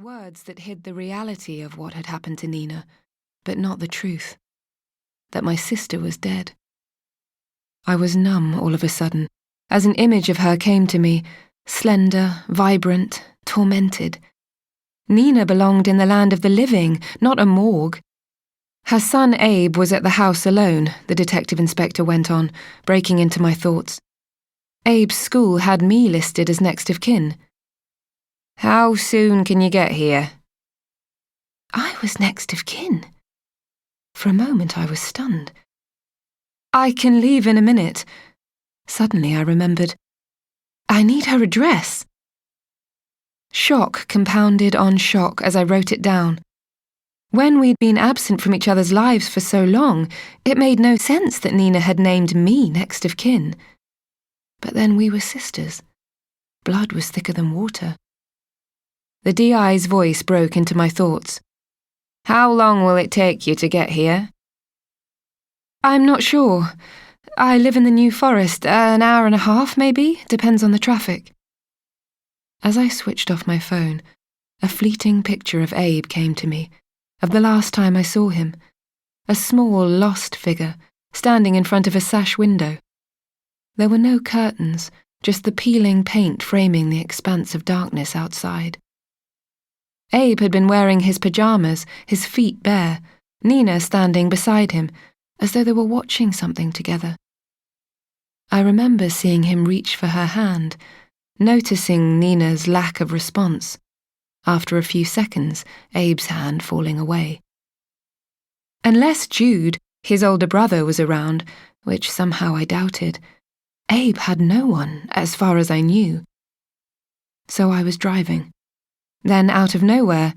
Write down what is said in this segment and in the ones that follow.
Words that hid the reality of what had happened to Nina, but not the truth. That my sister was dead. I was numb all of a sudden, as an image of her came to me, slender, vibrant, tormented. Nina belonged in the land of the living, not a morgue. Her son Abe was at the house alone, the detective inspector went on, breaking into my thoughts. Abe's school had me listed as next of kin. How soon can you get here? I was next of kin. For a moment I was stunned. I can leave in a minute. Suddenly I remembered. I need her address. Shock compounded on shock as I wrote it down. When we'd been absent from each other's lives for so long, it made no sense that Nina had named me next of kin. But then we were sisters. Blood was thicker than water. The DI's voice broke into my thoughts. How long will it take you to get here? I'm not sure. I live in the New Forest, an hour and a half maybe, depends on the traffic. As I switched off my phone, a fleeting picture of Abe came to me, of the last time I saw him, a small, lost figure, standing in front of a sash window. There were no curtains, just the peeling paint framing the expanse of darkness outside. Abe had been wearing his pajamas, his feet bare, Nina standing beside him, as though they were watching something together. I remember seeing him reach for her hand, noticing Nina's lack of response. After a few seconds, Abe's hand falling away. Unless Jude, his older brother, was around, which somehow I doubted, Abe had no one, as far as I knew. So I was driving. Then, out of nowhere,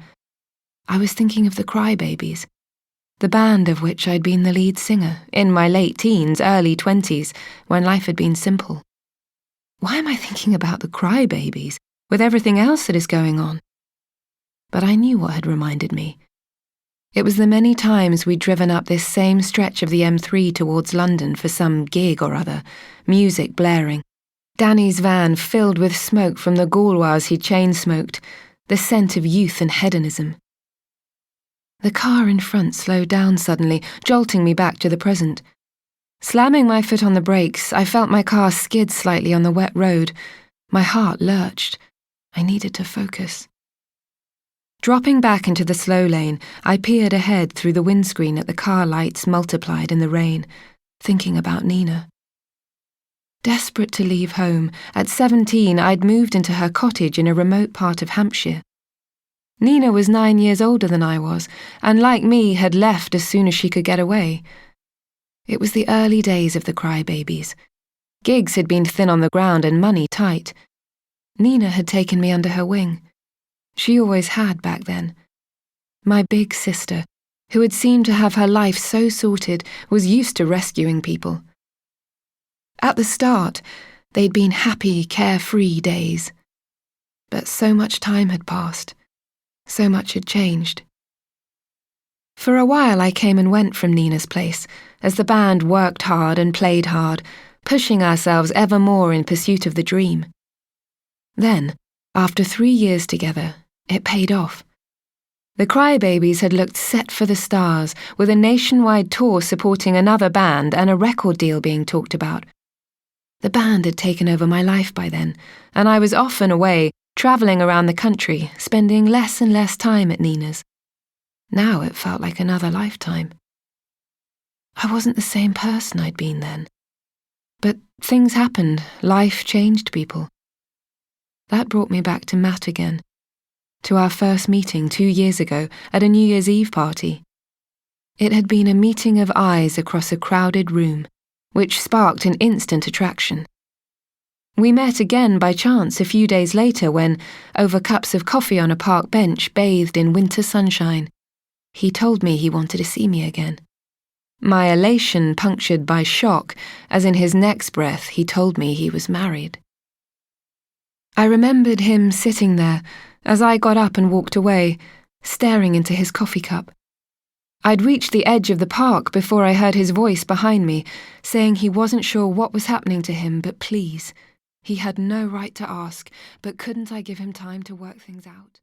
I was thinking of the Crybabies, the band of which I'd been the lead singer, in my late teens, early 20s, when life had been simple. Why am I thinking about the Crybabies, with everything else that is going on? But I knew what had reminded me. It was the many times we'd driven up this same stretch of the M3 towards London for some gig or other, music blaring, Danny's van filled with smoke from the Gauloise he chain-smoked, the scent of youth and hedonism. The car in front slowed down suddenly, jolting me back to the present. Slamming my foot on the brakes, I felt my car skid slightly on the wet road. My heart lurched. I needed to focus. Dropping back into the slow lane, I peered ahead through the windscreen at the car lights multiplied in the rain, thinking about Nina. Desperate to leave home, at 17 I'd moved into her cottage in a remote part of Hampshire. Nina was 9 years older than I was, and like me had left as soon as she could get away. It was the early days of the Crybabies. Gigs had been thin on the ground and money tight. Nina had taken me under her wing. She always had back then. My big sister, who had seemed to have her life so sorted, was used to rescuing people. At the start, they'd been happy, carefree days. But so much time had passed. So much had changed. For a while I came and went from Nina's place, as the band worked hard and played hard, pushing ourselves ever more in pursuit of the dream. Then, after 3 years together, it paid off. The Crybabies had looked set for the stars, with a nationwide tour supporting another band and a record deal being talked about. The band had taken over my life by then, and I was off and away, travelling around the country, spending less and less time at Nina's. Now it felt like another lifetime. I wasn't the same person I'd been then. But things happened, life changed people. That brought me back to Matt again, to our first meeting 2 years ago at a New Year's Eve party. It had been a meeting of eyes across a crowded room, which sparked an instant attraction. We met again by chance a few days later when, over cups of coffee on a park bench bathed in winter sunshine, he told me he wanted to see me again. My elation punctured by shock, as in his next breath he told me he was married. I remembered him sitting there as I got up and walked away, staring into his coffee cup. I'd reached the edge of the park before I heard his voice behind me, saying he wasn't sure what was happening to him, but please. He had no right to ask, but couldn't I give him time to work things out?